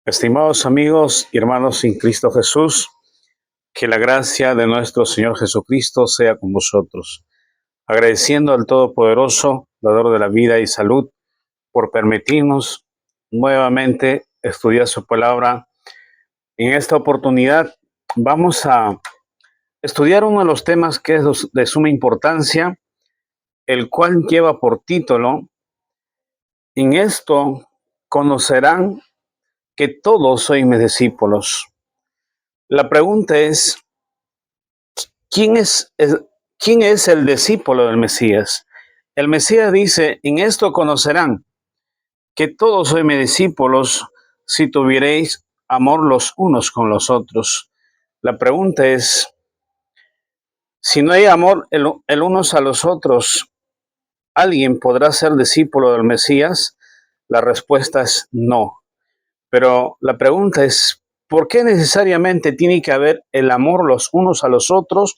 Estimados amigos y hermanos en Cristo Jesús, que la gracia de nuestro Señor Jesucristo sea con vosotros. Agradeciendo al Todopoderoso, dador de la vida y salud, por permitirnos nuevamente estudiar su palabra. En esta oportunidad vamos a estudiar uno de los temas que es de suma importancia, el cual lleva por título: En esto conocerán que todos sois mis discípulos. La pregunta es, ¿quién es el discípulo del Mesías? El Mesías dice: en esto conocerán que todos sois mis discípulos si tuviereis amor los unos con los otros. La pregunta es, si no hay amor el unos a los otros, ¿alguien podrá ser discípulo del Mesías? La respuesta es no. Pero la pregunta es, ¿por qué necesariamente tiene que haber el amor los unos a los otros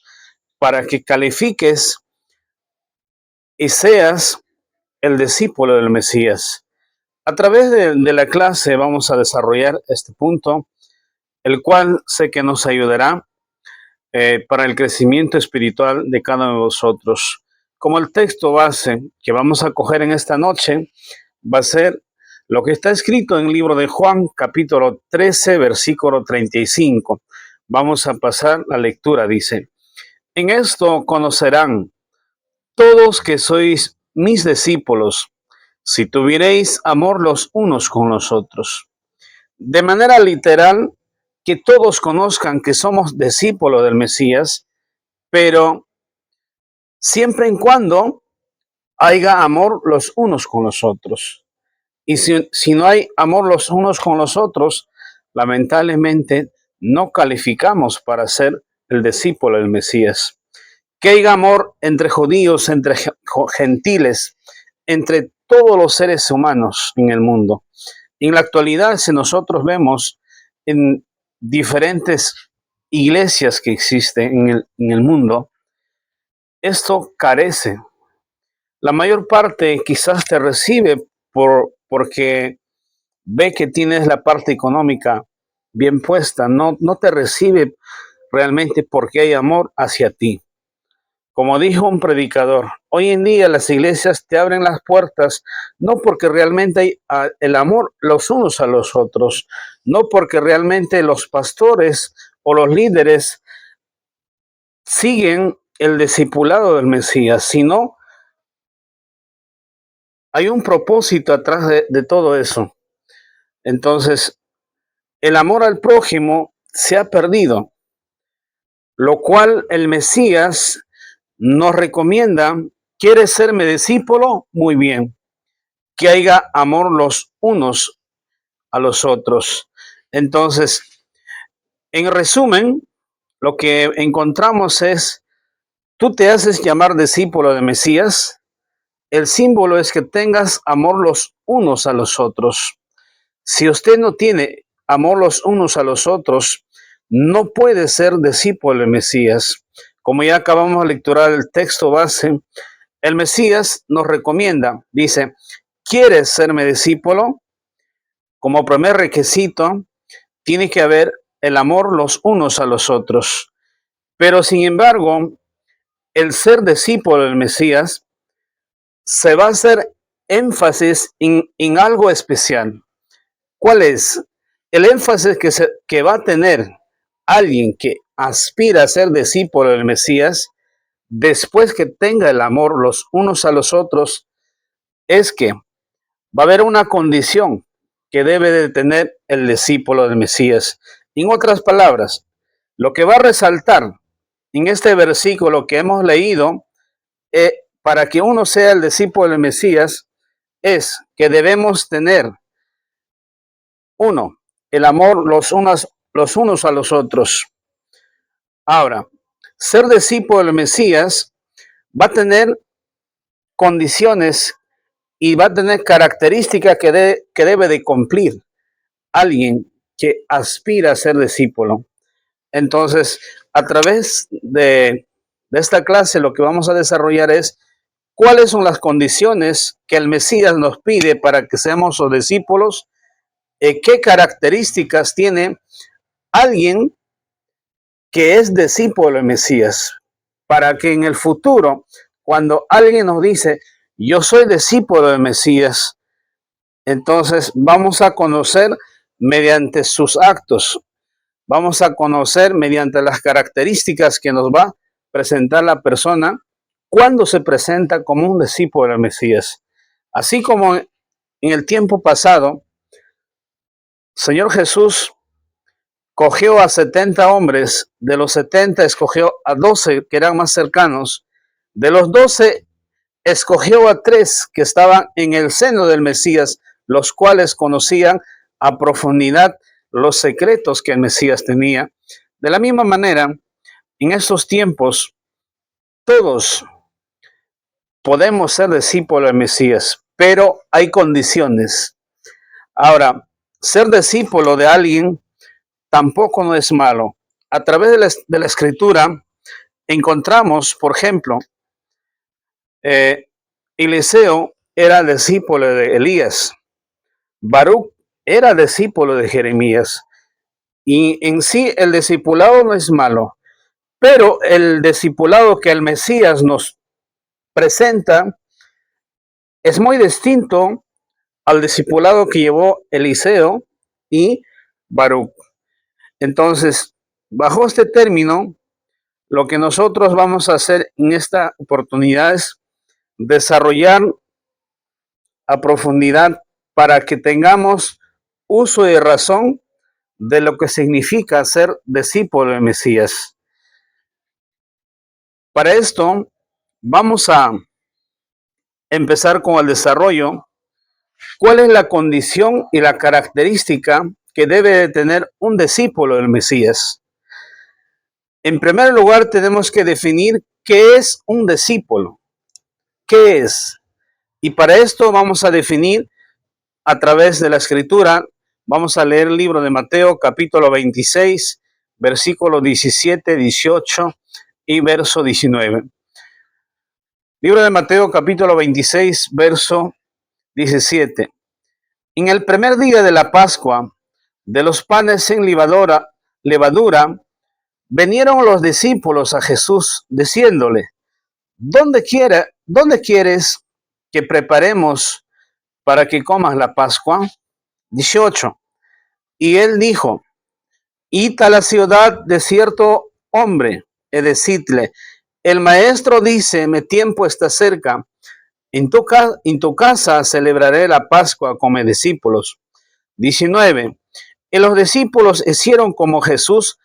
para que califiques y seas el discípulo del Mesías? A través de la clase vamos a desarrollar este punto, el cual sé que nos ayudará para el crecimiento espiritual de cada uno de nosotros. Como el texto base que vamos a coger en esta noche va a ser lo que está escrito en el libro de Juan, capítulo 13, versículo 35. Vamos a pasar la lectura. Dice: en esto conocerán todos que sois mis discípulos, si tuviereis amor los unos con los otros. De manera literal, que todos conozcan que somos discípulos del Mesías, pero siempre y cuando haya amor los unos con los otros. Y si no hay amor los unos con los otros, lamentablemente no calificamos para ser el discípulo del Mesías. Que haya amor entre judíos, entre gentiles, entre todos los seres humanos en el mundo. En la actualidad, si nosotros vemos en diferentes iglesias que existen en el mundo, esto carece. La mayor parte quizás te recibe porque ve que tienes la parte económica bien puesta, no te recibe realmente porque hay amor hacia ti. Como dijo un predicador, hoy en día las iglesias te abren las puertas no porque realmente hay el amor los unos a los otros, no porque realmente los pastores o los líderes siguen el discipulado del Mesías, sino hay un propósito atrás de todo eso. Entonces, el amor al prójimo se ha perdido, lo cual el Mesías nos recomienda. ¿Quieres ser mi discípulo? Muy bien. Que haya amor los unos a los otros. Entonces, en resumen, lo que encontramos es, tú te haces llamar discípulo de Mesías. El símbolo es que tengas amor los unos a los otros. Si usted no tiene amor los unos a los otros, no puede ser discípulo del Mesías. Como ya acabamos de lecturar el texto base, el Mesías nos recomienda, dice: ¿quieres ser mi discípulo? Como primer requisito, tiene que haber el amor los unos a los otros. Pero sin embargo, el ser discípulo del Mesías se va a hacer énfasis en algo especial. ¿Cuál es? El énfasis que va a tener alguien que aspira a ser discípulo del Mesías, después que tenga el amor los unos a los otros, es que va a haber una condición que debe de tener el discípulo del Mesías. En otras palabras, lo que va a resaltar en este versículo que hemos leído, para que uno sea el discípulo del Mesías, es que debemos tener, uno, el amor los unos a los otros. Ahora, ser discípulo del Mesías va a tener condiciones y va a tener características que debe de cumplir alguien que aspira a ser discípulo. Entonces, a través de esta clase, lo que vamos a desarrollar es cuáles son las condiciones que el Mesías nos pide para que seamos sus discípulos qué características tiene alguien que es discípulo del Mesías, para que en el futuro, cuando alguien nos dice, yo soy discípulo del Mesías, entonces vamos a conocer mediante sus actos, vamos a conocer mediante las características que nos va a presentar la persona cuando se presenta como un discípulo del Mesías. Así como en el tiempo pasado, Señor Jesús cogió a 70 hombres, de los 70 escogió a 12 que eran más cercanos, de los 12 escogió a 3 que estaban en el seno del Mesías, los cuales conocían a profundidad los secretos que el Mesías tenía. De la misma manera, en estos tiempos, todos podemos ser discípulos del Mesías, pero hay condiciones. Ahora, ser discípulo de alguien tampoco no es malo. A través de la escritura encontramos, por ejemplo, Eliseo era discípulo de Elías, Baruch era discípulo de Jeremías, y en sí el discipulado no es malo, pero el discipulado que el Mesías nos presenta es muy distinto al discipulado que llevó Eliseo y Baruch. Entonces, bajo este término, lo que nosotros vamos a hacer en esta oportunidad es desarrollar a profundidad para que tengamos uso y razón de lo que significa ser discípulo del Mesías. Para esto, vamos a empezar con el desarrollo. ¿Cuál es la condición y la característica que debe de tener un discípulo del Mesías? En primer lugar, tenemos que definir qué es un discípulo. ¿Qué es? Y para esto vamos a definir a través de la escritura. Vamos a leer el libro de Mateo, capítulo 26, versículos 17, 18 y verso 19. Libro de Mateo, capítulo 26, verso 17. En el primer día de la Pascua, de los panes sin levadura, vinieron los discípulos a Jesús diciéndole, ¿dónde quieres que preparemos para que comas la Pascua? 18. Y él dijo, id a la ciudad de cierto hombre, es decirle, el maestro dice, mi tiempo está cerca, en tu casa celebraré la Pascua con mis discípulos. 19. Y los discípulos hicieron como Jesús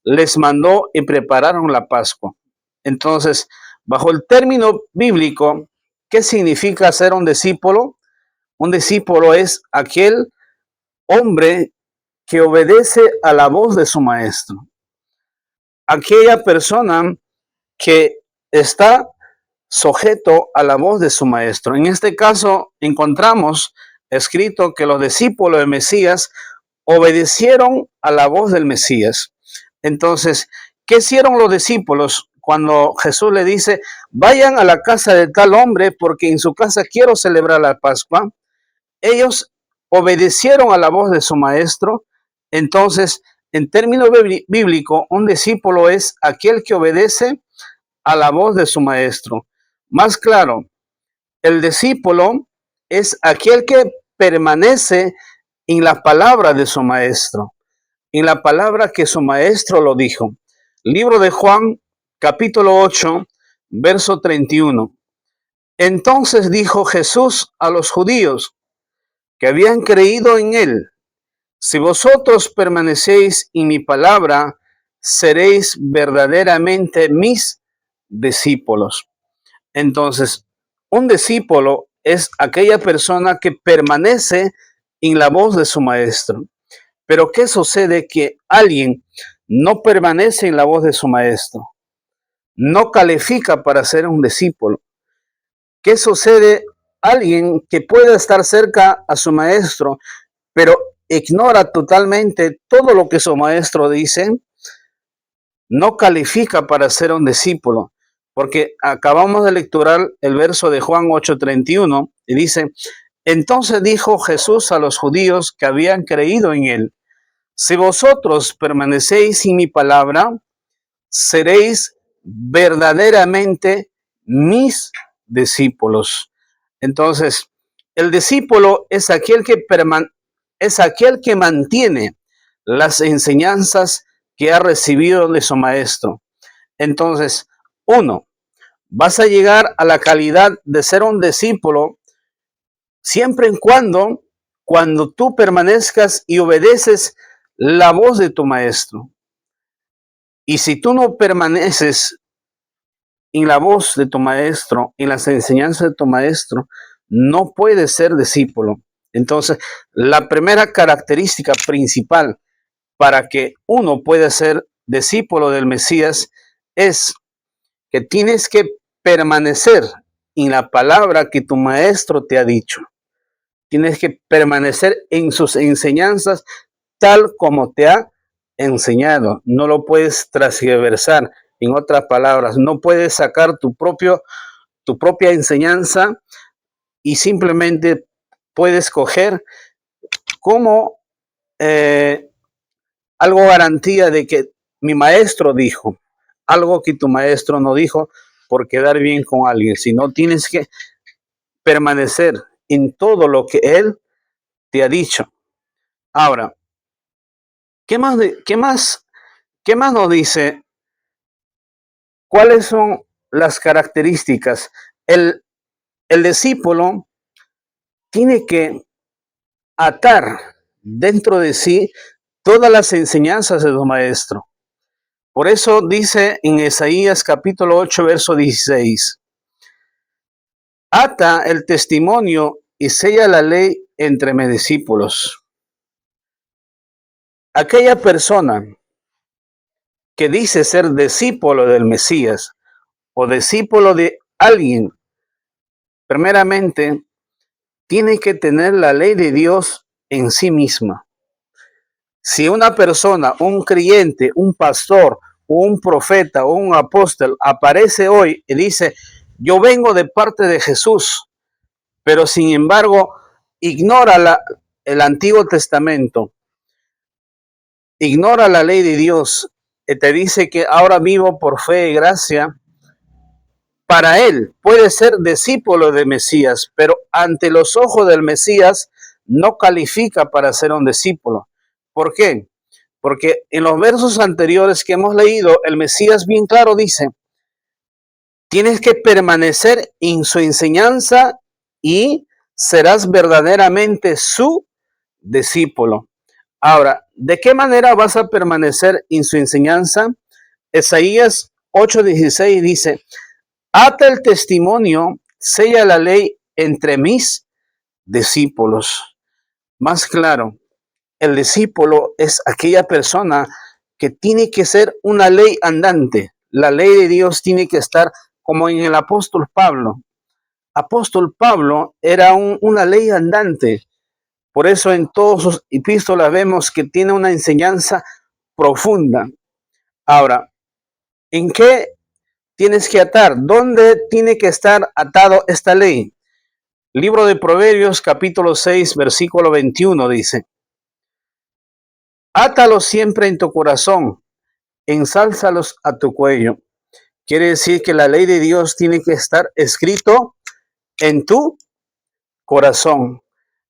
les mandó y prepararon la Pascua. Entonces, bajo el término bíblico, ¿qué significa ser un discípulo? Un discípulo es aquel hombre que obedece a la voz de su maestro. Aquella persona que está sujeto a la voz de su maestro. En este caso, encontramos escrito que los discípulos del Mesías obedecieron a la voz del Mesías. Entonces, ¿qué hicieron los discípulos cuando Jesús le dice, vayan a la casa de tal hombre porque en su casa quiero celebrar la Pascua? Ellos obedecieron a la voz de su maestro. Entonces, en términos bíblicos, un discípulo es aquel que obedece a la voz de su maestro. Más claro, el discípulo es aquel que permanece en la palabra de su maestro, en la palabra que su maestro lo dijo. Libro de Juan, capítulo 8, verso 31. Entonces dijo Jesús a los judíos que habían creído en él, si vosotros permanecéis en mi palabra, seréis verdaderamente mis discípulos. Entonces, un discípulo es aquella persona que permanece en la voz de su maestro. Pero ¿qué sucede? Que alguien no permanece en la voz de su maestro, no califica para ser un discípulo. ¿Qué sucede? Alguien que puede estar cerca a su maestro, pero ignora totalmente todo lo que su maestro dice, no califica para ser un discípulo. Porque acabamos de lecturar el verso de Juan 8:31 y dice, Entonces dijo Jesús a los judíos que habían creído en él: si vosotros permanecéis en mi palabra, seréis verdaderamente mis discípulos. Entonces, el discípulo es aquel que mantiene las enseñanzas que ha recibido de su maestro. Entonces, uno, vas a llegar a la calidad de ser un discípulo siempre y cuando tú permanezcas y obedeces la voz de tu maestro. Y si tú no permaneces en la voz de tu maestro, en las enseñanzas de tu maestro, no puedes ser discípulo. Entonces, la primera característica principal para que uno pueda ser discípulo del Mesías es que tienes que permanecer en la palabra que tu maestro te ha dicho. Tienes que permanecer en sus enseñanzas tal como te ha enseñado. No lo puedes transversar. En otras palabras, no puedes sacar tu propia enseñanza y simplemente puedes coger como algo garantía de que mi maestro dijo, algo que tu maestro no dijo por quedar bien con alguien, sino tienes que permanecer en todo lo que él te ha dicho. Ahora, qué más nos dice? ¿Cuáles son las características? El discípulo tiene que atar dentro de sí todas las enseñanzas de su maestro. Por eso dice en Isaías capítulo 8, verso 16, ata el testimonio y sella la ley entre mis discípulos. Aquella persona que dice ser discípulo del Mesías o discípulo de alguien, primeramente tiene que tener la ley de Dios en sí misma. Si una persona, un creyente, un pastor, un profeta o un apóstol aparece hoy y dice, yo vengo de parte de Jesús, pero sin embargo ignora el Antiguo Testamento, ignora la ley de Dios, y te dice que ahora vivo por fe y gracia, para él puede ser discípulo de Mesías, pero ante los ojos del Mesías no califica para ser un discípulo. ¿Por qué? Porque en los versos anteriores que hemos leído, el Mesías bien claro dice, tienes que permanecer en su enseñanza y serás verdaderamente su discípulo. Ahora, ¿de qué manera vas a permanecer en su enseñanza? Isaías 8:16 dice, ata el testimonio, sella la ley entre mis discípulos. Más claro, el discípulo es aquella persona que tiene que ser una ley andante. La ley de Dios tiene que estar como en el apóstol Pablo. Apóstol Pablo era una ley andante. Por eso en todas sus epístolas vemos que tiene una enseñanza profunda. Ahora, ¿en qué tienes que atar? ¿Dónde tiene que estar atado esta ley? Libro de Proverbios, capítulo 6, versículo 21 dice, átalos siempre en tu corazón, ensálzalos a tu cuello. Quiere decir que la ley de Dios tiene que estar escrito en tu corazón.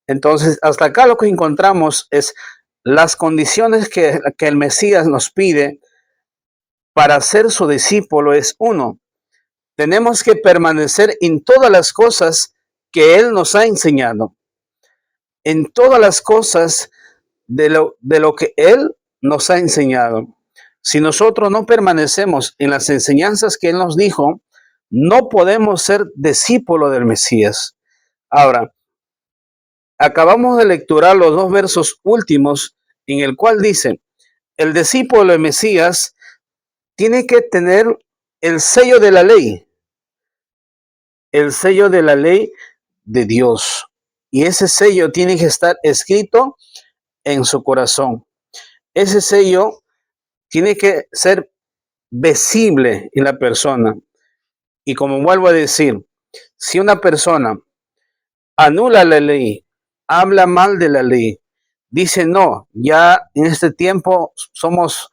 Entonces, hasta acá lo que encontramos es las condiciones que el Mesías nos pide para ser su discípulo es uno, tenemos que permanecer en todas las cosas que Él nos ha enseñado, en todas las cosas de lo que Él nos ha enseñado. Si nosotros no permanecemos en las enseñanzas que Él nos dijo, no podemos ser discípulos del Mesías. Ahora, acabamos de lecturar los dos versos últimos en el cual dice, el discípulo del Mesías tiene que tener el sello de la ley, el sello de la ley de Dios. Y ese sello tiene que estar escrito en su corazón. Ese sello tiene que ser visible en la persona. Y como vuelvo a decir, si una persona anula la ley, habla mal de la ley. Dice, no, ya en este tiempo somos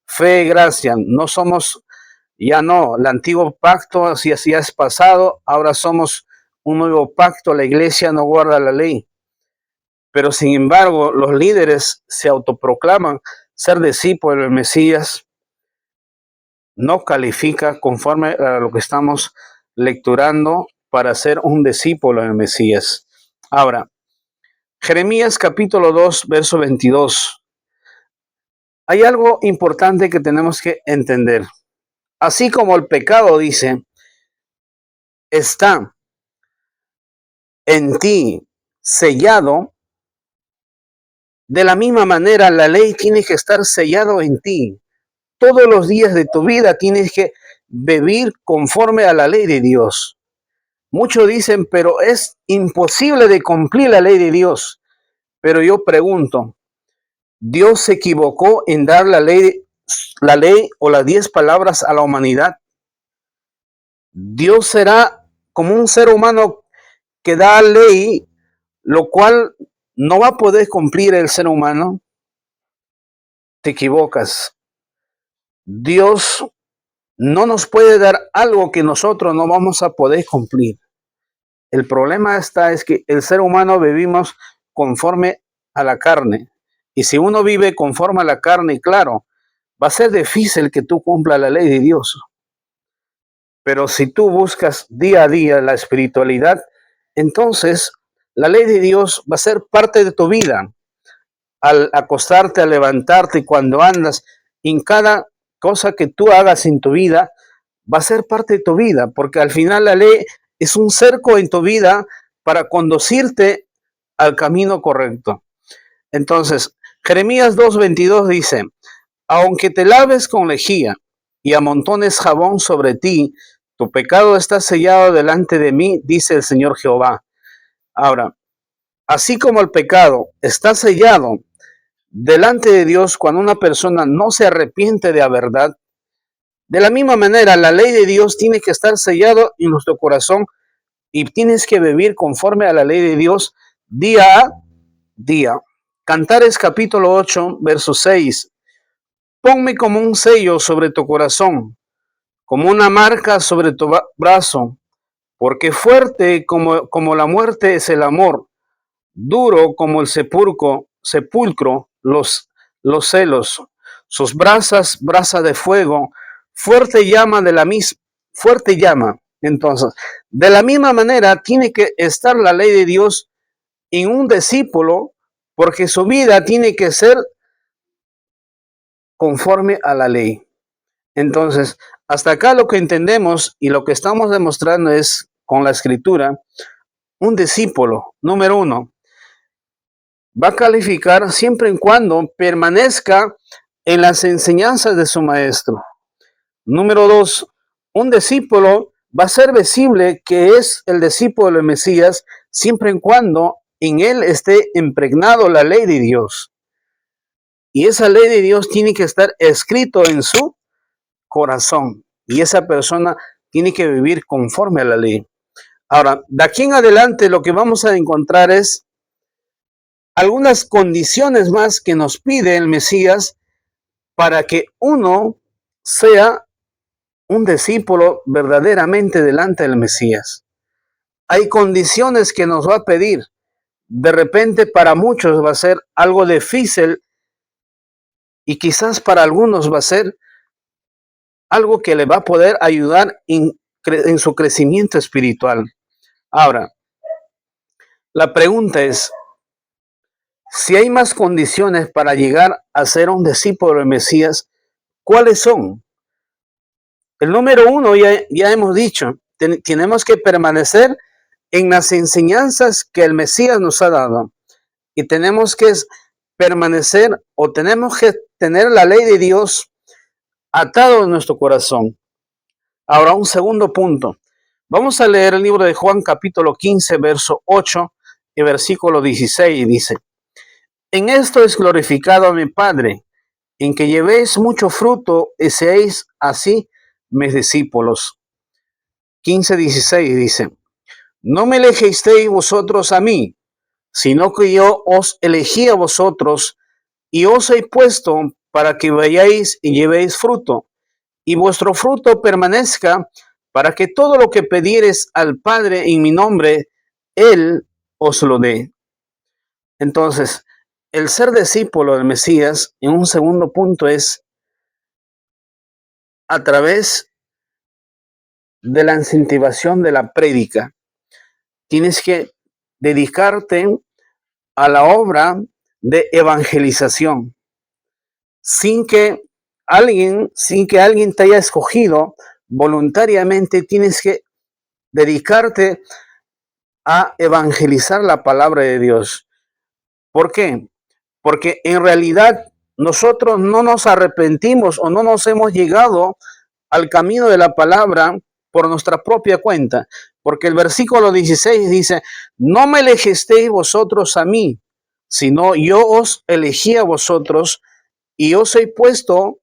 fe y gracia, no somos, ya no, el antiguo pacto así es pasado, ahora somos un nuevo pacto, la iglesia no guarda la ley. Pero sin embargo, los líderes se autoproclaman ser discípulos del Mesías, no califica conforme a lo que estamos lecturando para ser un discípulo del Mesías. Ahora, Jeremías capítulo 2, verso 22. Hay algo importante que tenemos que entender. Así como el pecado, dice, está en ti sellado, de la misma manera la ley tiene que estar sellado en ti. Todos los días de tu vida tienes que vivir conforme a la ley de Dios. Muchos dicen, pero es imposible de cumplir la ley de Dios. Pero yo pregunto, ¿Dios se equivocó en dar la ley o las 10 palabras a la humanidad? ¿Dios será como un ser humano que da ley, lo cual no va a poder cumplir el ser humano? Te equivocas. Dios no nos puede dar algo que nosotros no vamos a poder cumplir. El problema es que el ser humano vivimos conforme a la carne. Y si uno vive conforme a la carne, claro, va a ser difícil que tú cumpla la ley de Dios. Pero si tú buscas día a día la espiritualidad, entonces la ley de Dios va a ser parte de tu vida. Al acostarte, al levantarte, cuando andas, en cada cosa que tú hagas en tu vida, va a ser parte de tu vida, porque al final la ley es un cerco en tu vida para conducirte al camino correcto. Entonces, Jeremías 2:22 dice, aunque te laves con lejía y amontones jabón sobre ti, tu pecado está sellado delante de mí, dice el Señor Jehová. Ahora, así como el pecado está sellado delante de Dios cuando una persona no se arrepiente de la verdad, de la misma manera la ley de Dios tiene que estar sellado en nuestro corazón y tienes que vivir conforme a la ley de Dios día a día. Cantares capítulo 8, verso 6. Ponme como un sello sobre tu corazón, como una marca sobre tu brazo, porque fuerte como la muerte es el amor, duro como el sepulcro los celos, sus brasas, brasa de fuego, fuerte llama de la misma, fuerte llama. Entonces, de la misma manera tiene que estar la ley de Dios en un discípulo, porque su vida tiene que ser conforme a la ley. Entonces, hasta acá lo que entendemos y lo que estamos demostrando es con la escritura, un discípulo, número uno, va a calificar siempre y cuando permanezca en las enseñanzas de su maestro. Número dos, un discípulo va a ser visible que es el discípulo del Mesías siempre y cuando en él esté impregnado la ley de Dios. Y esa ley de Dios tiene que estar escrito en su corazón. Y esa persona tiene que vivir conforme a la ley. Ahora, de aquí en adelante lo que vamos a encontrar es algunas condiciones más que nos pide el Mesías para que uno sea un discípulo verdaderamente delante del Mesías. Hay condiciones que nos va a pedir. De repente para muchos va a ser algo difícil y quizás para algunos va a ser algo que le va a poder ayudar en su crecimiento espiritual. Ahora, la pregunta es, si hay más condiciones para llegar a ser un discípulo del Mesías, ¿cuáles son? El número uno ya hemos dicho, tenemos que permanecer en las enseñanzas que el Mesías nos ha dado y tenemos que permanecer o tenemos que tener la ley de Dios atado en nuestro corazón. Ahora, un segundo punto. Vamos a leer el libro de Juan capítulo 15, verso 8 y versículo 16. Dice, en esto es glorificado a mi Padre, en que llevéis mucho fruto y seáis así mis discípulos. 15:16 dice, no me elegisteis vosotros a mí, sino que yo os elegí a vosotros y os he puesto para que vayáis y llevéis fruto, y vuestro fruto permanezca, para que todo lo que pidiereis al Padre en mi nombre, Él os lo dé. Entonces, el ser discípulo del Mesías, en un segundo punto, es a través de la incentivación de la prédica. Tienes que dedicarte a la obra de evangelización, sin que alguien te haya escogido voluntariamente. Tienes que dedicarte a evangelizar la palabra de Dios. ¿Por qué? Porque en realidad nosotros no nos arrepentimos o no nos hemos llegado al camino de la palabra por nuestra propia cuenta. Porque el versículo 16 dice, no me elegisteis vosotros a mí, sino yo os elegí a vosotros y os he puesto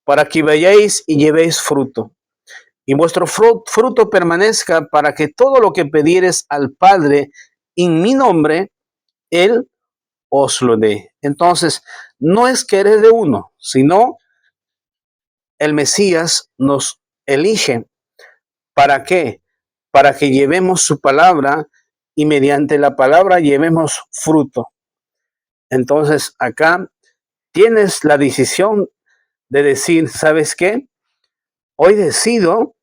para que vayáis y llevéis fruto. Y vuestro fruto permanezca, para que todo lo que pidieres al Padre en mi nombre, Él os lo dé. Entonces, no es que eres de uno, sino el Mesías nos elige. ¿Para qué? Para que llevemos su palabra y mediante la palabra llevemos fruto. Entonces, acá tienes la decisión de decir, ¿sabes qué? Hoy decido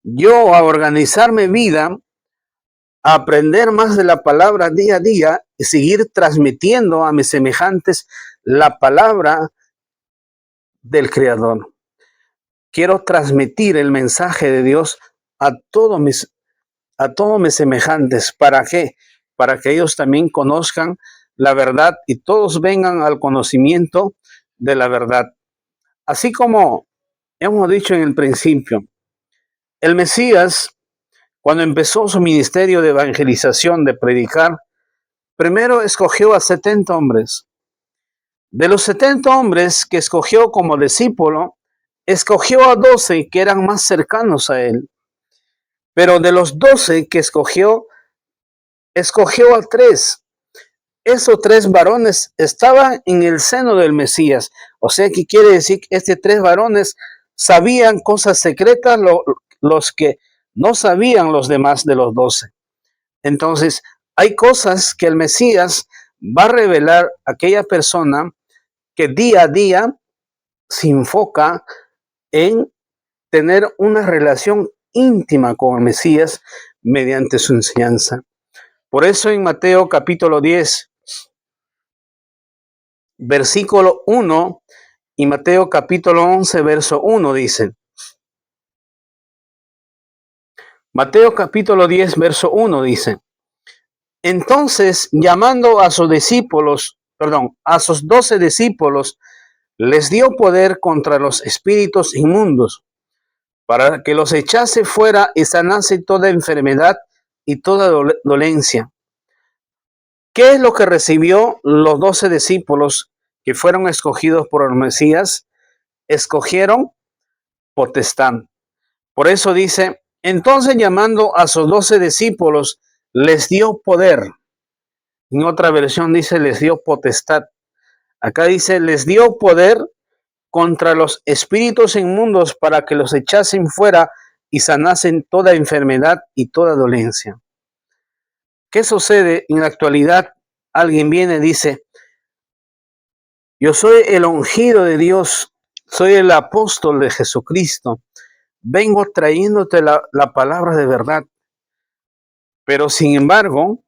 yo a organizarme vida, a aprender más de la palabra día a día y seguir transmitiendo a mis semejantes la palabra del Creador. Quiero transmitir el mensaje de Dios a todos mis semejantes. ¿Para qué? Para que ellos también conozcan la verdad y todos vengan al conocimiento de la verdad. Así como hemos dicho en el principio, el Mesías, cuando empezó su ministerio de evangelización, de predicar, primero escogió a 70 hombres. De los 70 hombres que escogió como discípulo, escogió a 12 que eran más cercanos a él. Pero de los 12 que escogió a 3. Esos 3 varones estaban en el seno del Mesías. O sea, que quiere decir que estos 3 varones sabían cosas secretas, los que no sabían los demás de los 12. Entonces, hay cosas que el Mesías va a revelar a aquella persona que día a día se enfoca en tener una relación íntima con el Mesías mediante su enseñanza. Por eso en Mateo capítulo 10, versículo 1 y Mateo capítulo 11, verso 1 dice, Mateo capítulo 10, verso 1 dice, entonces llamando a sus 12 discípulos, les dio poder contra los espíritus inmundos, para que los echase fuera y sanase toda enfermedad y toda dolencia. ¿Qué es lo que recibió los 12 discípulos que fueron escogidos por el Mesías? Escogieron potestad. Por eso dice, entonces llamando a sus 12 discípulos, les dio poder. En otra versión dice, les dio potestad. Acá dice, les dio poder contra los espíritus inmundos para que los echasen fuera y sanasen toda enfermedad y toda dolencia. ¿Qué sucede en la actualidad? Alguien viene y dice, yo soy el ungido de Dios, soy el apóstol de Jesucristo, vengo trayéndote la palabra de verdad, pero sin embargo,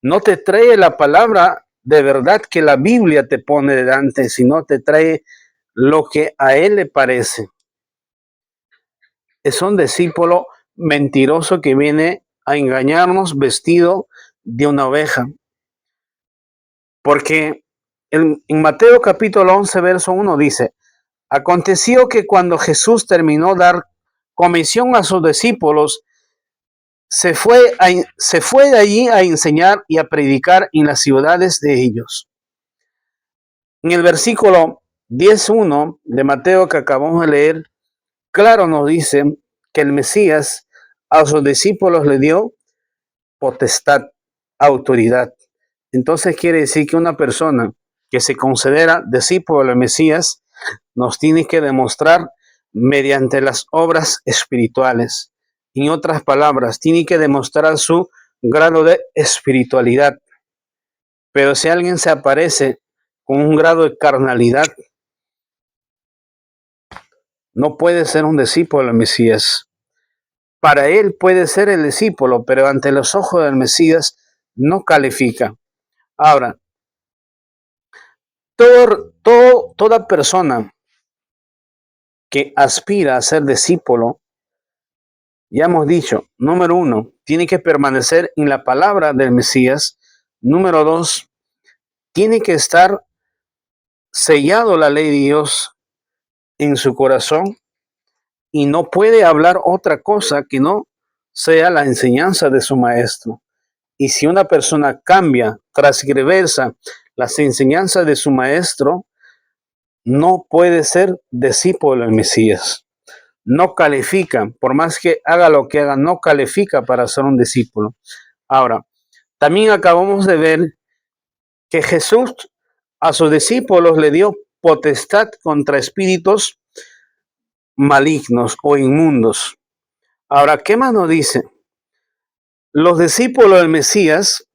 no te trae la palabra de verdad que la Biblia te pone delante, sino te trae lo que a él le parece. Es un discípulo mentiroso que viene a engañarnos vestido de una oveja. Porque en Mateo capítulo 11, verso 1 dice, aconteció que cuando Jesús terminó de dar comisión a sus discípulos, se fue de allí a enseñar y a predicar en las ciudades de ellos. En el versículo 10.1 de Mateo que acabamos de leer, claro nos dice que el Mesías a sus discípulos le dio potestad, autoridad. Entonces quiere decir que una persona que se considera discípulo del Mesías nos tiene que demostrar mediante las obras espirituales. En otras palabras, tiene que demostrar su grado de espiritualidad. Pero si alguien se aparece con un grado de carnalidad, no puede ser un discípulo del Mesías. Para él puede ser el discípulo, pero ante los ojos del Mesías no califica. Ahora, toda persona que aspira a ser discípulo, ya hemos dicho, número 1, tiene que permanecer en la palabra del Mesías. Número 2, tiene que estar sellado la ley de Dios en su corazón y no puede hablar otra cosa que no sea la enseñanza de su maestro. Y si una persona cambia, transgresa las enseñanzas de su maestro, no puede ser discípulo del Mesías. No califica, por más que haga lo que haga, no califica para ser un discípulo. Ahora, también acabamos de ver que Jesús a sus discípulos le dio potestad contra espíritus malignos o inmundos. Ahora, ¿qué más nos dice? Los discípulos del Mesías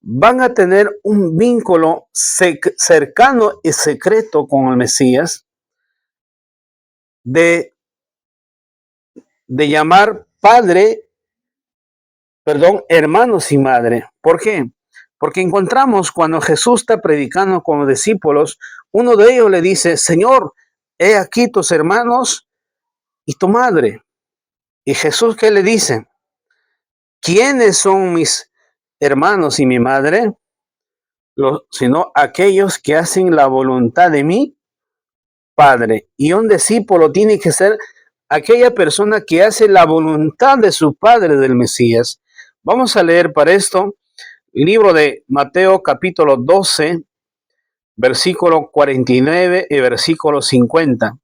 van a tener un vínculo cercano y secreto con el Mesías de llamar hermanos y madre. ¿Por qué? Porque encontramos cuando Jesús está predicando con los discípulos, uno de ellos le dice, Señor, he aquí tus hermanos y tu madre. Y Jesús, ¿qué le dice? ¿Quiénes son mis hermanos y mi madre? Sino aquellos que hacen la voluntad de mi Padre. Y un discípulo tiene que ser aquella persona que hace la voluntad de su Padre, del Mesías. Vamos a leer para esto el libro de Mateo capítulo 12, versículo 49 y versículo 50.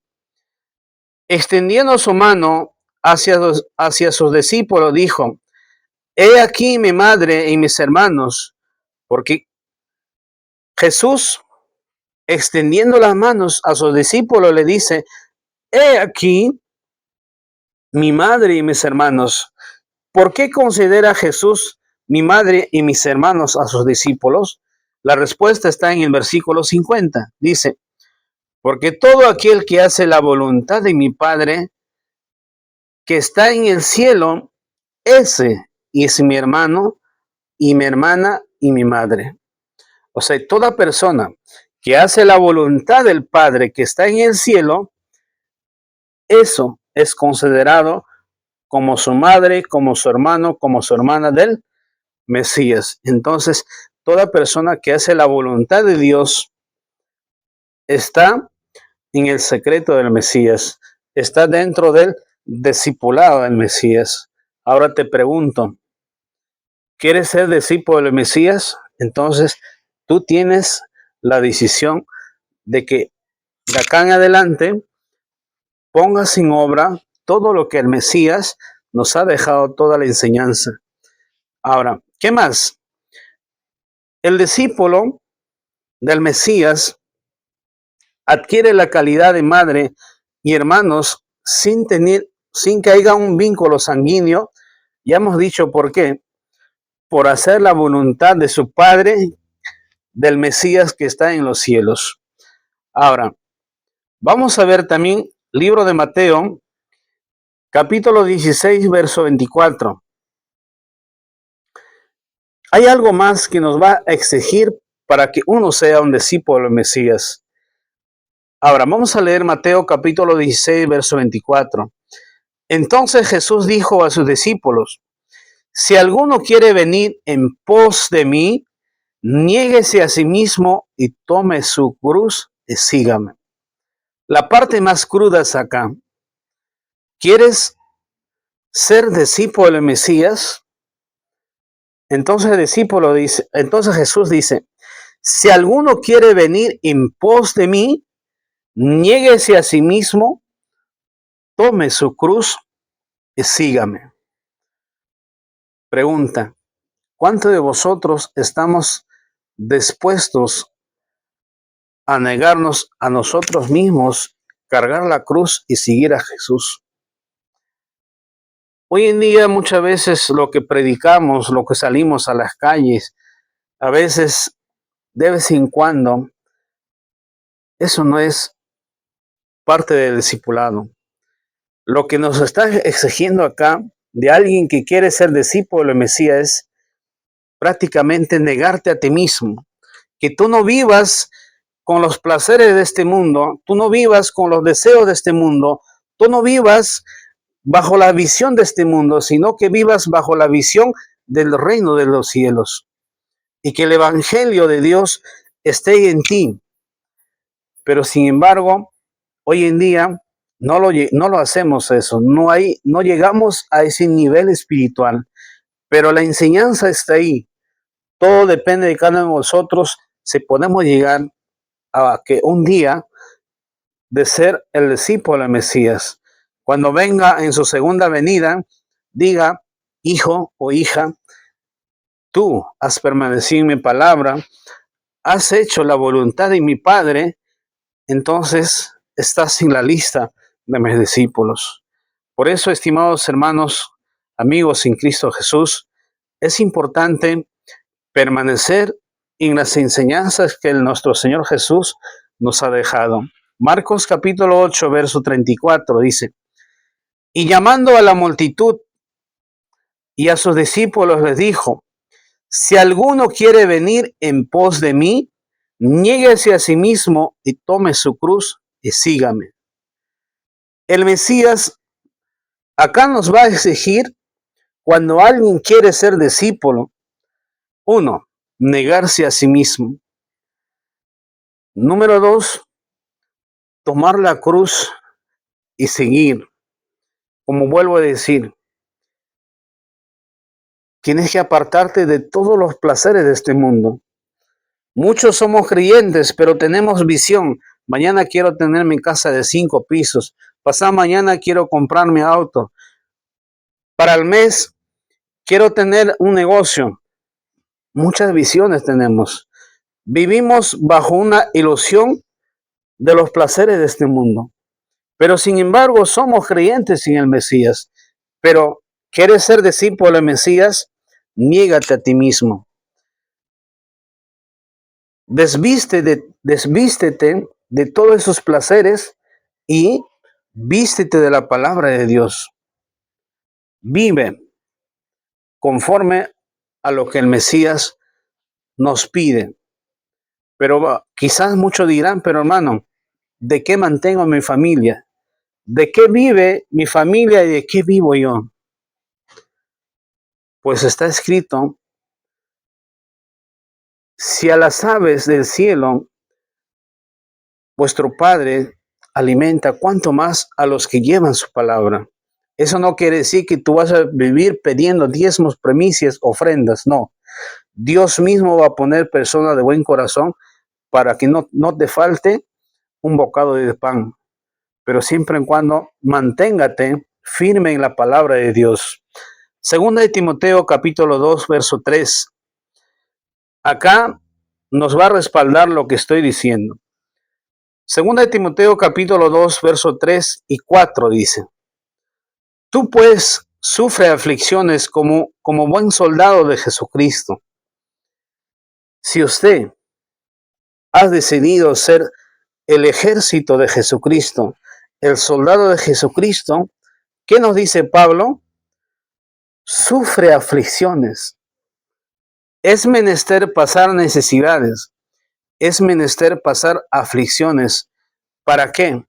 Extendiendo su mano hacia sus discípulos, dijo, he aquí mi madre y mis hermanos, porque Jesús, extendiendo las manos a sus discípulos, le dice, he aquí mi madre y mis hermanos. ¿Por qué considera Jesús mi madre y mis hermanos a sus discípulos? La respuesta está en el versículo 50. Dice, porque todo aquel que hace la voluntad de mi Padre que está en el cielo, ese es mi hermano y mi hermana y mi madre. O sea, toda persona que hace la voluntad del Padre que está en el cielo, eso es considerado como su madre, como su hermano, como su hermana del Mesías. Entonces, toda persona que hace la voluntad de Dios está en el secreto del Mesías, está dentro del discipulado del Mesías. Ahora te pregunto, ¿quieres ser discípulo del Mesías? Entonces, tú tienes la decisión de que de acá en adelante pongas en obra todo lo que el Mesías nos ha dejado, toda la enseñanza. Ahora, ¿qué más? El discípulo del Mesías adquiere la calidad de madre y hermanos sin que haya un vínculo sanguíneo. Ya hemos dicho por qué. Por hacer la voluntad de su Padre, del Mesías que está en los cielos. Ahora, vamos a ver también libro de Mateo, capítulo 16, verso 24. Hay algo más que nos va a exigir para que uno sea un discípulo del Mesías. Ahora, vamos a leer Mateo capítulo 16, verso 24. Entonces Jesús dijo a sus discípulos, si alguno quiere venir en pos de mí, niéguese a sí mismo y tome su cruz y sígame. La parte más cruda es acá. ¿Quieres ser discípulo del Mesías? Entonces Jesús dice, si alguno quiere venir en pos de mí, niéguese a sí mismo, tome su cruz y sígame. Pregunta: ¿cuántos de vosotros estamos dispuestos a negarnos a nosotros mismos, cargar la cruz y seguir a Jesús? Hoy en día muchas veces lo que predicamos, lo que salimos a las calles, a veces de vez en cuando, eso no es parte del discipulado. Lo que nos está exigiendo acá de alguien que quiere ser discípulo del Mesías es prácticamente negarte a ti mismo, que tú no vivas con los placeres de este mundo, tú no vivas con los deseos de este mundo, tú no vivas bajo la visión de este mundo, sino que vivas bajo la visión del reino de los cielos y que el evangelio de Dios esté en ti. Pero sin embargo, hoy en día no lo hacemos eso, no llegamos a ese nivel espiritual, pero la enseñanza está ahí. Todo depende de cada uno de nosotros si podemos llegar a que un día de ser el discípulo del Mesías, cuando venga en su segunda venida, diga: hijo o hija, tú has permanecido en mi palabra, has hecho la voluntad de mi Padre, entonces estás en la lista de mis discípulos. Por eso, estimados hermanos, amigos en Cristo Jesús, es importante permanecer en las enseñanzas que nuestro Señor Jesús nos ha dejado. Marcos capítulo 8, verso 34 dice: y llamando a la multitud y a sus discípulos les dijo: si alguno quiere venir en pos de mí, niéguese a sí mismo y tome su cruz y sígame. El Mesías acá nos va a exigir, cuando alguien quiere ser discípulo, 1, negarse a sí mismo. Número 2, tomar la cruz y seguir. Como vuelvo a decir, tienes que apartarte de todos los placeres de este mundo. Muchos somos creyentes, pero tenemos visión. Mañana quiero tener mi casa de 5 pisos. Pasado mañana quiero comprar mi auto. Para el mes quiero tener un negocio. Muchas visiones tenemos. Vivimos bajo una ilusión de los placeres de este mundo. Pero sin embargo somos creyentes en el Mesías. Pero ¿quieres ser discípulo del Mesías? Niégate a ti mismo. Desvístete de todos esos placeres y vístete de la palabra de Dios. Vive conforme a lo que el Mesías nos pide. Pero quizás muchos dirán: pero hermano, ¿de qué mantengo a mi familia? ¿De qué vive mi familia y de qué vivo yo? Pues está escrito: si a las aves del cielo vuestro Padre alimenta, cuánto más a los que llevan su palabra. Eso no quiere decir que tú vas a vivir pidiendo diezmos, primicias, ofrendas, no. Dios mismo va a poner personas de buen corazón para que no te falte un bocado de pan, pero siempre y cuando manténgate firme en la palabra de Dios. Segunda de Timoteo capítulo 2, verso 3. Acá nos va a respaldar lo que estoy diciendo. Segunda de Timoteo capítulo 2, verso 3 y 4 dice: tú pues sufre aflicciones como buen soldado de Jesucristo. Si usted ha decidido ser el ejército de Jesucristo, el soldado de Jesucristo, ¿qué nos dice Pablo? Sufre aflicciones. Es menester pasar necesidades. Es menester pasar aflicciones. ¿Para qué?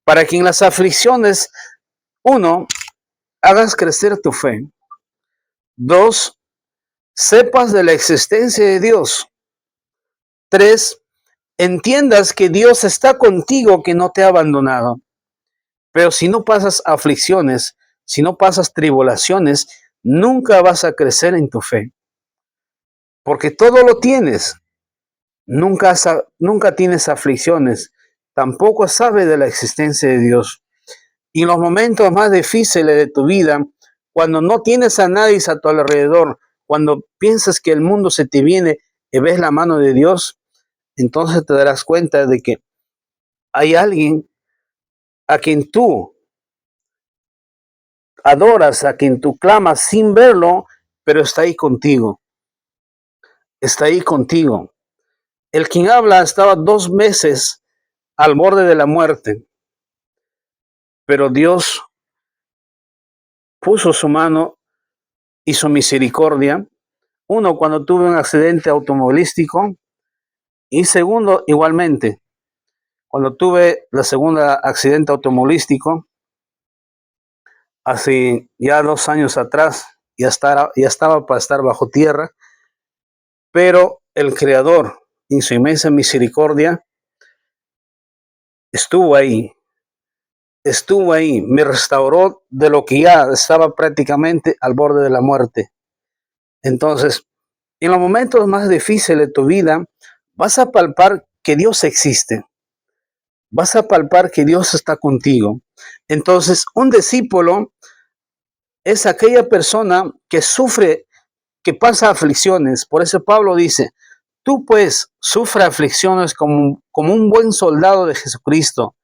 Para que en las aflicciones, 1, hagas crecer tu fe. 2, sepas de la existencia de Dios. 3, entiendas que Dios está contigo, que no te ha abandonado. Pero si no pasas aflicciones, si no pasas tribulaciones, nunca vas a crecer en tu fe. Porque todo lo tienes. Nunca tienes aflicciones. Tampoco sabes de la existencia de Dios. Y en los momentos más difíciles de tu vida, cuando no tienes a nadie a tu alrededor, cuando piensas que el mundo se te viene y ves la mano de Dios, entonces te darás cuenta de que hay alguien a quien tú adoras, a quien tú clamas sin verlo, pero está ahí contigo, está ahí contigo. El quien habla estaba 2 meses al borde de la muerte, pero Dios puso su mano y su misericordia. Uno, cuando tuve un accidente automovilístico, y segundo, igualmente, cuando tuve la segunda accidente automovilístico, hace ya 2 años atrás, ya estaba para estar bajo tierra, pero el Creador, en su inmensa misericordia, estuvo ahí, me restauró de lo que ya estaba prácticamente al borde de la muerte. Entonces, en los momentos más difíciles de tu vida, vas a palpar que Dios existe, vas a palpar que Dios está contigo. Entonces, un discípulo es aquella persona que sufre, que pasa aflicciones. Por eso Pablo dice, tú pues sufre aflicciones como un buen soldado de Jesucristo.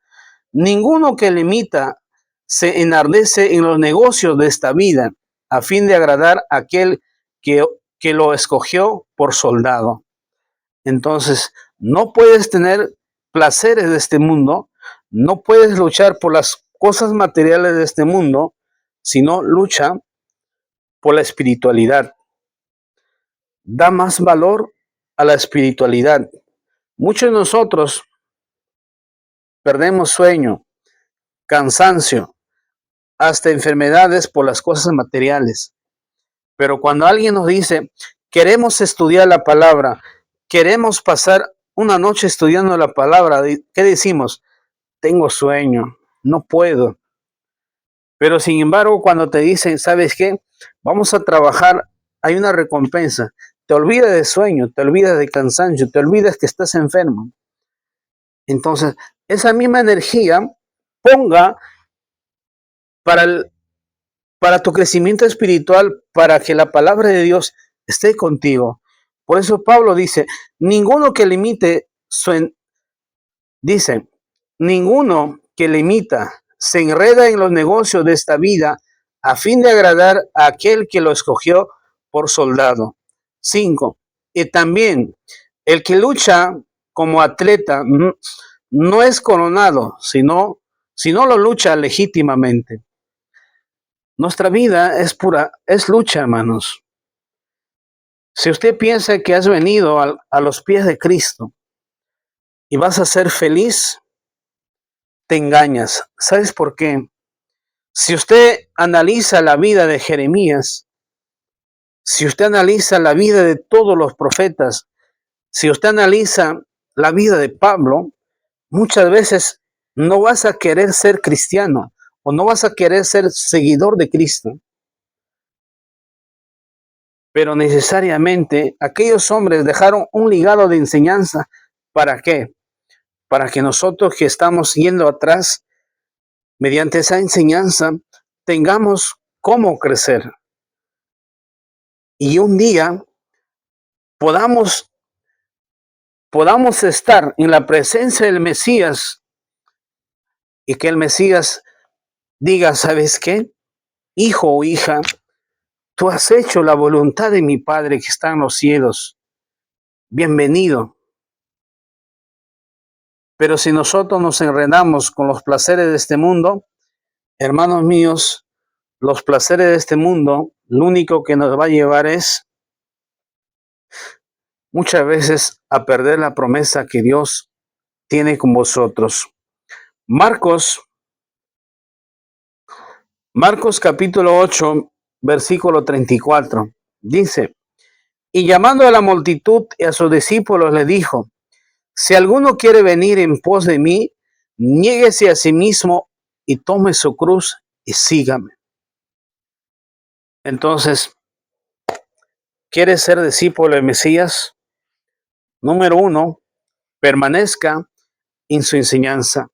Ninguno que le imita se enardece en los negocios de esta vida a fin de agradar a aquel que lo escogió por soldado. Entonces, no puedes tener placeres de este mundo, no puedes luchar por las cosas materiales de este mundo, sino lucha por la espiritualidad. Da más valor a la espiritualidad. Muchos de nosotros perdemos sueño, cansancio, hasta enfermedades por las cosas materiales. Pero cuando alguien nos dice, queremos estudiar la palabra, queremos pasar una noche estudiando la palabra, ¿qué decimos? Tengo sueño, no puedo. Pero sin embargo, cuando te dicen, ¿sabes qué? Vamos a trabajar, hay una recompensa. Te olvidas de sueño, te olvidas de cansancio, te olvidas que estás enfermo. Entonces, esa misma energía ponga para tu crecimiento espiritual, para que la palabra de Dios esté contigo. Por eso Pablo dice, ninguno que limite dice, ninguno que le imita se enreda en los negocios de esta vida a fin de agradar a aquel que lo escogió por soldado. 5. Y también el que lucha como atleta no es coronado, sino lo lucha legítimamente. Nuestra vida es pura, es lucha, hermanos. Si usted piensa que has venido a los pies de Cristo y vas a ser feliz, te engañas. ¿Sabes por qué? Si usted analiza la vida de Jeremías, si usted analiza la vida de todos los profetas, si usted analiza la vida de Pablo, muchas veces no vas a querer ser cristiano o no vas a querer ser seguidor de Cristo. Pero necesariamente aquellos hombres dejaron un legado de enseñanza. ¿Para qué? Para que nosotros que estamos yendo atrás, mediante esa enseñanza, tengamos cómo crecer. Y un día podamos estar en la presencia del Mesías y que el Mesías diga, ¿sabes qué? Hijo o hija, tú has hecho la voluntad de mi Padre que está en los cielos. Bienvenido. Pero si nosotros nos enredamos con los placeres de este mundo, hermanos míos, los placeres de este mundo, lo único que nos va a llevar es muchas veces a perder la promesa que Dios tiene con vosotros. Marcos capítulo 8, versículo 34, dice, y llamando a la multitud y a sus discípulos le dijo, si alguno quiere venir en pos de mí, niéguese a sí mismo y tome su cruz y sígame. Entonces, ¿quieres ser discípulo de Mesías? Número 1, permanezca en su enseñanza.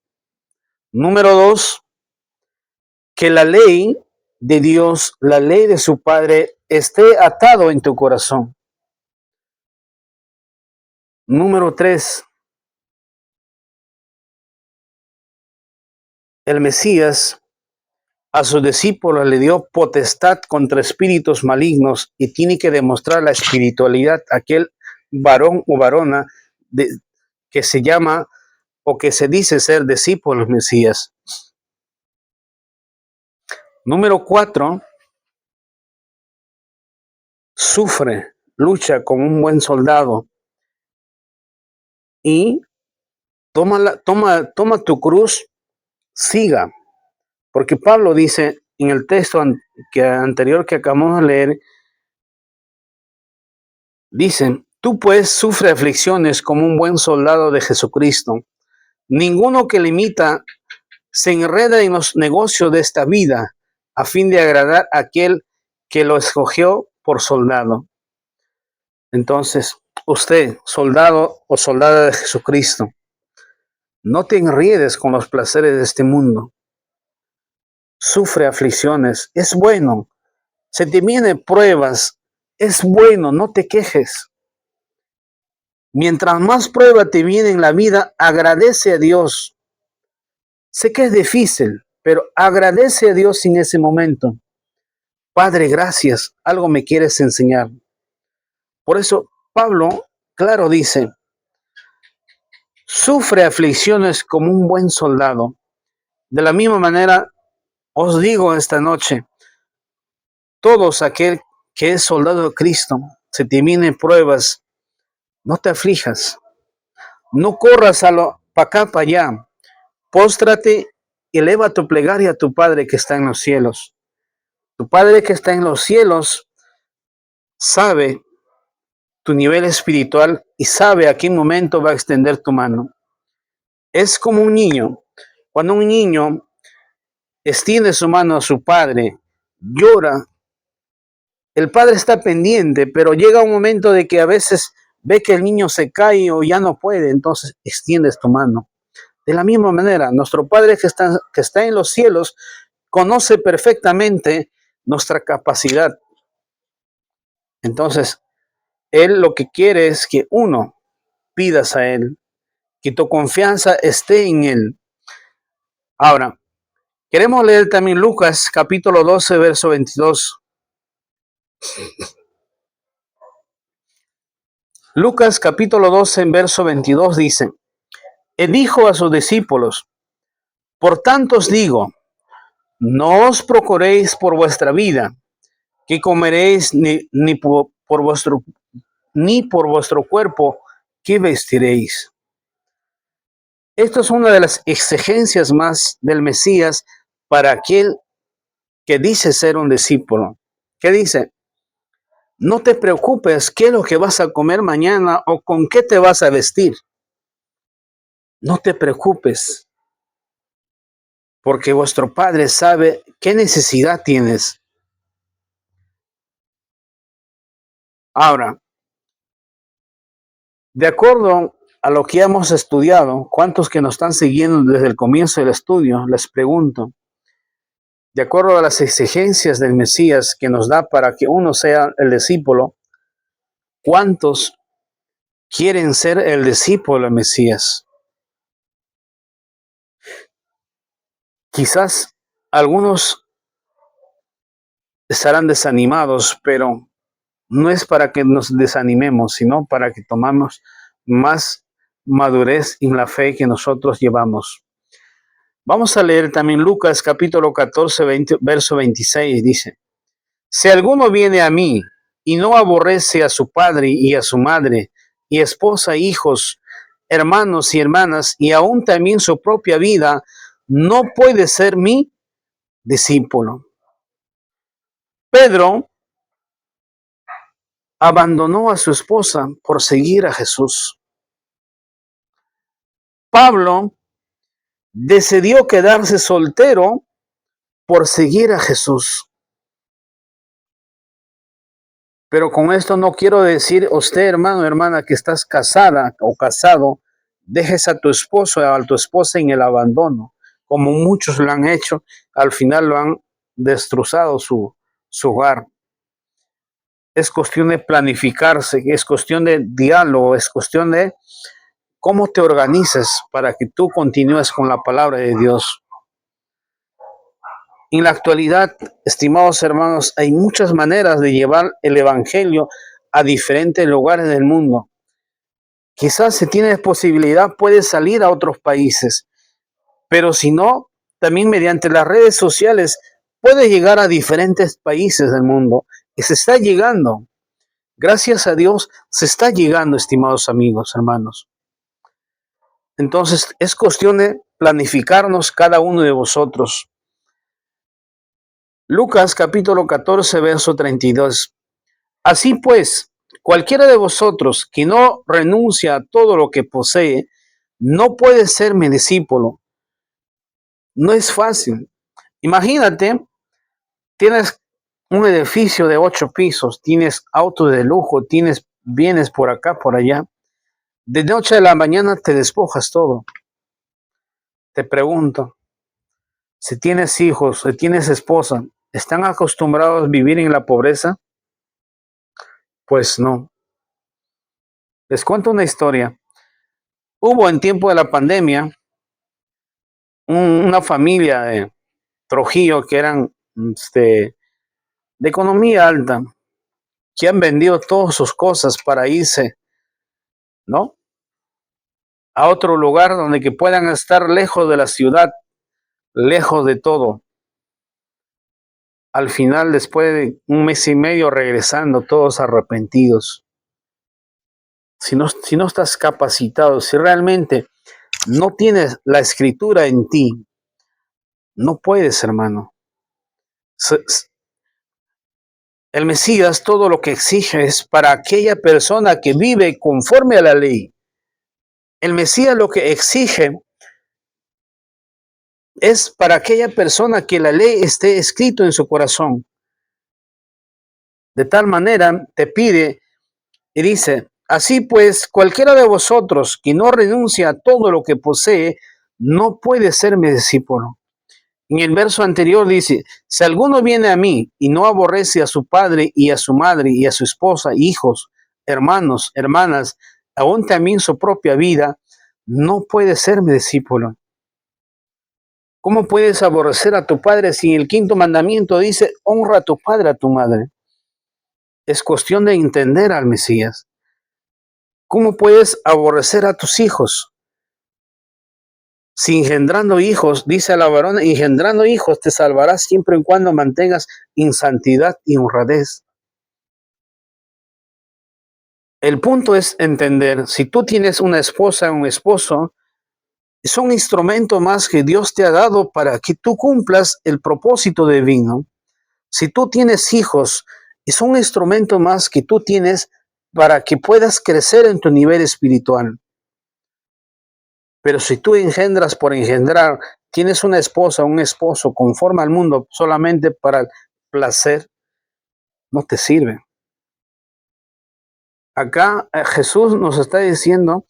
Número 2, que la ley de Dios, la ley de su Padre, esté atado en tu corazón. Número 3. El Mesías a sus discípulos le dio potestad contra espíritus malignos y tiene que demostrar la espiritualidad a aquel varón o varona que se llama o que se dice ser discípulo del Mesías. Número 4. Sufre, lucha como un buen soldado y toma tu cruz, siga. Porque Pablo dice en el texto anterior que acabamos de leer, dice, tú pues sufre aflicciones como un buen soldado de Jesucristo. Ninguno que le imita se enreda en los negocios de esta vida a fin de agradar a aquel que lo escogió por soldado. Entonces, usted, soldado o soldada de Jesucristo, no te enriedes con los placeres de este mundo. Sufre aflicciones, es bueno. Se te vienen pruebas, es bueno, no te quejes. Mientras más prueba te viene en la vida, agradece a Dios. Sé que es difícil, pero agradece a Dios en ese momento. Padre, gracias, algo me quieres enseñar. Por eso Pablo, claro, dice, sufre aflicciones como un buen soldado. De la misma manera, os digo esta noche, todos aquel que es soldado de Cristo, se te vienen pruebas, no te aflijas, no corras para acá, para allá, póstrate y eleva tu plegaria a tu Padre que está en los cielos. Tu Padre que está en los cielos sabe tu nivel espiritual y sabe a qué momento va a extender tu mano. Es como un niño. Cuando un niño extiende su mano a su padre, llora, el padre está pendiente, pero llega un momento de que a veces ve que el niño se cae o ya no puede, entonces extiendes tu mano. De la misma manera, nuestro Padre que está en los cielos conoce perfectamente nuestra capacidad. Entonces, Él lo que quiere es que uno pidas a Él, que tu confianza esté en Él. Ahora, queremos leer también Lucas capítulo 12, verso 22. Lucas capítulo 12, verso 22 dice, y dijo a sus discípulos, por tanto os digo, no os procuréis por vuestra vida, que comeréis, ni por vuestro cuerpo, que vestiréis. Esto es una de las exigencias más del Mesías para aquel que dice ser un discípulo. ¿Qué dice? No te preocupes qué es lo que vas a comer mañana o con qué te vas a vestir. No te preocupes, porque vuestro Padre sabe qué necesidad tienes. Ahora, de acuerdo a lo que hemos estudiado, ¿cuántos que nos están siguiendo desde el comienzo del estudio? Les pregunto, de acuerdo a las exigencias del Mesías que nos da para que uno sea el discípulo, ¿cuántos quieren ser el discípulo del Mesías? Quizás algunos estarán desanimados, pero no es para que nos desanimemos, sino para que tomamos más madurez en la fe que nosotros llevamos. Vamos a leer también Lucas capítulo 14, verso 26, dice, si alguno viene a mí y no aborrece a su padre y a su madre, y esposa, hijos, hermanos y hermanas, y aún también su propia vida, no puede ser mi discípulo. Pedro abandonó a su esposa por seguir a Jesús. Pablo decidió quedarse soltero por seguir a Jesús. Pero con esto no quiero decir, usted, hermano, hermana, que estás casada o casado, dejes a tu esposo o a tu esposa en el abandono, como muchos lo han hecho, al final lo han destrozado su hogar. Es cuestión de planificarse, es cuestión de diálogo, es cuestión de cómo te organizas para que tú continúes con la palabra de Dios. En la actualidad, estimados hermanos, hay muchas maneras de llevar el evangelio a diferentes lugares del mundo. Quizás si tienes posibilidad puedes salir a otros países, pero si no, también mediante las redes sociales puedes llegar a diferentes países del mundo y se está llegando. Gracias a Dios se está llegando, estimados amigos, hermanos. Entonces es cuestión de planificarnos cada uno de vosotros. Lucas capítulo 14, verso 32. Así pues, cualquiera de vosotros que no renuncia a todo lo que posee, no puede ser mi discípulo. No es fácil. Imagínate, tienes un edificio de 8 pisos, tienes autos de lujo, tienes bienes por acá, por allá. De noche a la mañana te despojas todo. Te pregunto, si tienes hijos, si tienes esposa, ¿están acostumbrados a vivir en la pobreza? Pues no. Les cuento una historia. Hubo en tiempo de la pandemia una familia de Trujillo que eran de economía alta, que han vendido todas sus cosas para irse, ¿no?, a otro lugar donde que puedan estar lejos de la ciudad, lejos de todo. Al final, después de un mes y medio, regresando todos arrepentidos. Si no estás capacitado, si realmente no tienes la escritura en ti, no puedes, hermano. El Mesías todo lo que exige es para aquella persona que vive conforme a la ley. El Mesías lo que exige es para aquella persona que la ley esté escrito en su corazón. De tal manera te pide y dice, así pues, cualquiera de vosotros que no renuncia a todo lo que posee, no puede ser mi discípulo. En el verso anterior dice, si alguno viene a mí y no aborrece a su padre y a su madre y a su esposa, hijos, hermanos, hermanas, aún también su propia vida, no puede ser mi discípulo. ¿Cómo puedes aborrecer a tu padre si el quinto mandamiento dice, honra a tu padre, a tu madre? Es cuestión de entender al Mesías. ¿Cómo puedes aborrecer a tus hijos? Si engendrando hijos, dice a la varona, engendrando hijos te salvarás siempre y cuando mantengas en santidad y honradez. El punto es entender, si tú tienes una esposa o un esposo, es un instrumento más que Dios te ha dado para que tú cumplas el propósito divino. Si tú tienes hijos, es un instrumento más que tú tienes para que puedas crecer en tu nivel espiritual. Pero si tú engendras por engendrar, tienes una esposa o un esposo conforme al mundo solamente para el placer, no te sirve. Acá Jesús nos está diciendo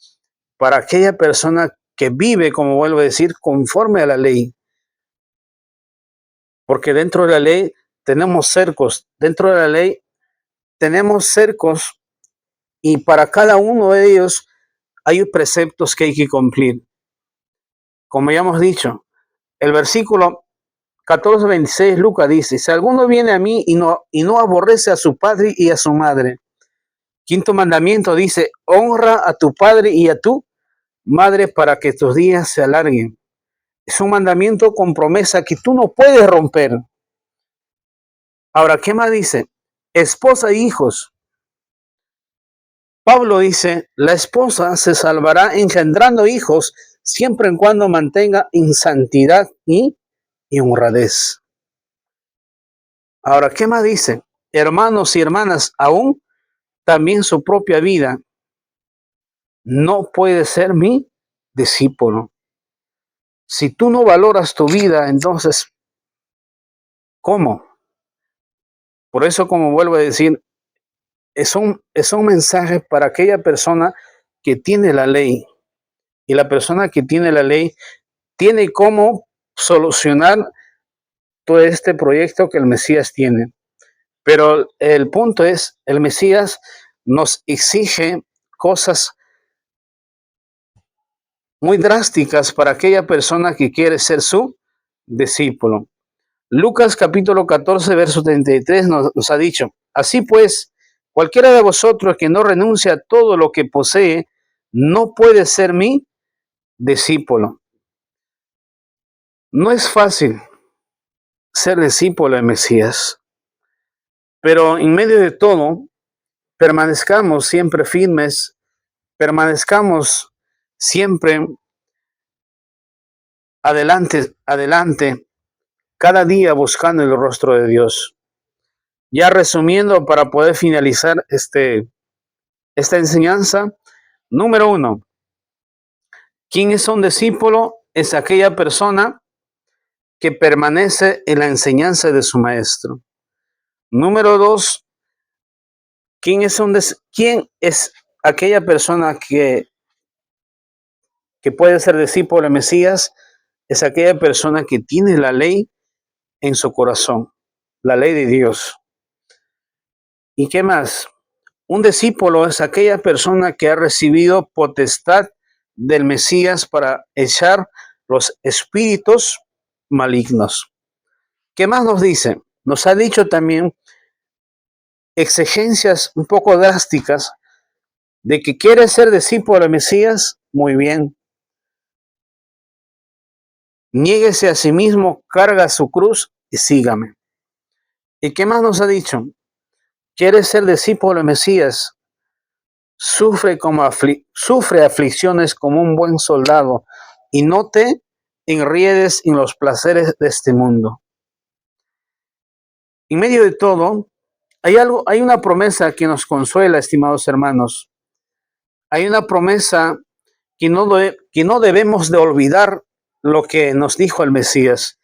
para aquella persona que vive, como vuelvo a decir, conforme a la ley. Porque dentro de la ley tenemos cercos, dentro de la ley tenemos cercos y para cada uno de ellos hay preceptos que hay que cumplir. Como ya hemos dicho, el versículo 14:26 Lucas dice, si alguno viene a mí y no aborrece a su padre y a su madre. Quinto mandamiento dice, honra a tu padre y a tu madre para que tus días se alarguen. Es un mandamiento con promesa que tú no puedes romper. Ahora, ¿qué más dice? Esposa e hijos. Pablo dice, la esposa se salvará engendrando hijos siempre en cuando mantenga en santidad y honradez. Ahora, ¿qué más dice? Hermanos y hermanas, aún también su propia vida no puede ser mi discípulo. Si tú no valoras tu vida, entonces, ¿cómo? Por eso, como vuelvo a decir, es un mensaje para aquella persona que tiene la ley. Y la persona que tiene la ley tiene cómo solucionar todo este proyecto que el Mesías tiene. Pero el punto es, el Mesías nos exige cosas muy drásticas para aquella persona que quiere ser su discípulo. Lucas capítulo 14, verso 33 nos ha dicho, así pues, cualquiera de vosotros que no renuncie a todo lo que posee, no puede ser mi discípulo. No es fácil ser discípulo de Mesías, pero en medio de todo, permanezcamos siempre firmes, permanezcamos siempre adelante, cada día buscando el rostro de Dios. Ya resumiendo, para poder finalizar esta enseñanza, número 1, ¿quién es un discípulo? Es aquella persona que permanece en la enseñanza de su maestro. Número 2, ¿quién es aquella persona que puede ser discípulo de Mesías? Es aquella persona que tiene la ley en su corazón, la ley de Dios. ¿Y qué más? Un discípulo es aquella persona que ha recibido potestad del Mesías para echar los espíritus malignos. ¿Qué más nos dice? Nos ha dicho también exigencias un poco drásticas de que quiere ser discípulo del Mesías. Muy bien. Niéguese a sí mismo, carga su cruz y sígame. ¿Y qué más nos ha dicho? ¿Quiere ser discípulo del Mesías? Sufre aflicciones como un buen soldado y no te enriedes en los placeres de este mundo. En medio de todo, hay una promesa que nos consuela, estimados hermanos. Hay una promesa que no debemos de olvidar lo que nos dijo el Mesías.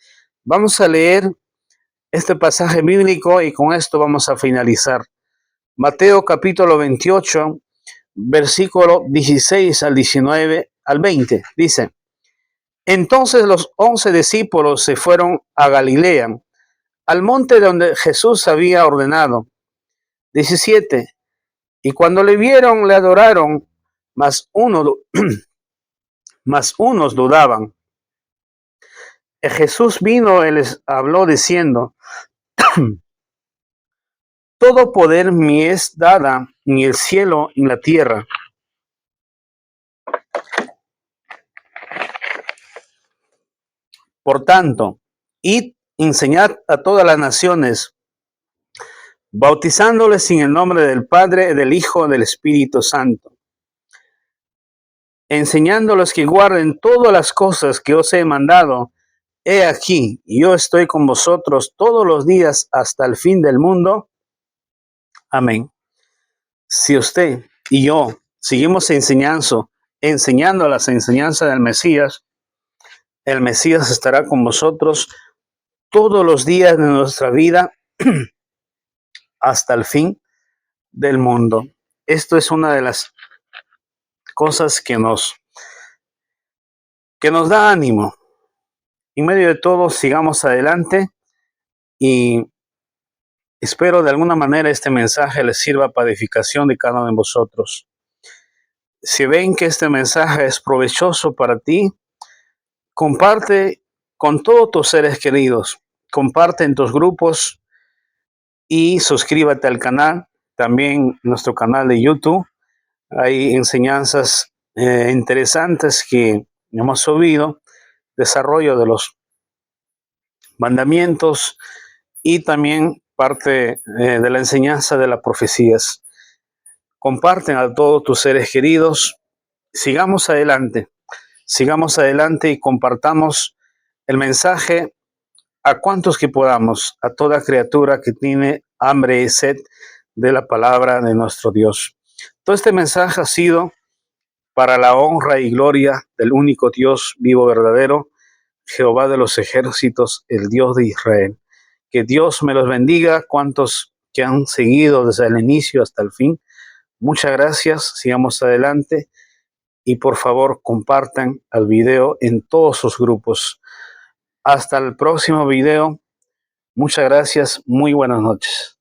Vamos a leer este pasaje bíblico y con esto vamos a finalizar. Mateo capítulo 28, versículo 16 al 19 al 20. Dice, entonces los 11 discípulos se fueron a Galilea, al monte donde Jesús había ordenado. 17. Y cuando le vieron, le adoraron, mas unos dudaban. Jesús vino y les habló diciendo, todo poder me es dada en el cielo y en la tierra. Por tanto, id, enseñad a todas las naciones, bautizándoles en el nombre del Padre, del Hijo y del Espíritu Santo, enseñándoles que guarden todas las cosas que os he mandado. He aquí, yo estoy con vosotros todos los días hasta el fin del mundo. Amén. Si usted y yo seguimos enseñando las enseñanzas del Mesías, el Mesías estará con vosotros todos los días de nuestra vida hasta el fin del mundo. Esto es una de las cosas que nos da ánimo. En medio de todo, sigamos adelante y espero de alguna manera este mensaje les sirva para edificación de cada uno de vosotros. Si ven que este mensaje es provechoso para ti, comparte con todos tus seres queridos, comparte en tus grupos y suscríbete al canal, también nuestro canal de YouTube. Hay enseñanzas interesantes que hemos subido, desarrollo de los mandamientos y también parte de la enseñanza de las profecías. Comparten a todos tus seres queridos. Sigamos adelante y compartamos el mensaje a cuantos que podamos, a toda criatura que tiene hambre y sed de la palabra de nuestro Dios. Todo este mensaje ha sido para la honra y gloria del único Dios vivo verdadero, Jehová de los ejércitos, el Dios de Israel. Que Dios me los bendiga, cuantos que han seguido desde el inicio hasta el fin. Muchas gracias, sigamos adelante y por favor compartan el video en todos sus grupos. Hasta el próximo video. Muchas gracias, muy buenas noches.